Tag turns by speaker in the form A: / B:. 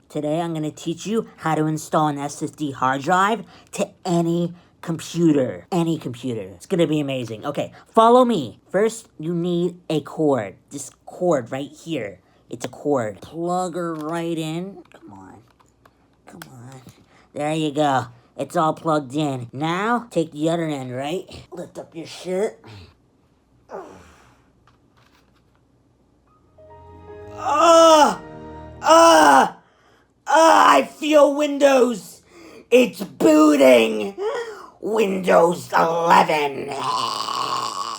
A: Today I'm going to teach you how to install an SSD hard drive to any computer. Any computer. It's going to be amazing. Okay, follow me. First, you need a cord. This cord right here. It's a cord. Plug her right in. Come on. Come on. There you go. It's all plugged in. Now, take the other end, right? Lift up your shirt. I feel Windows. It's booting. Windows 11.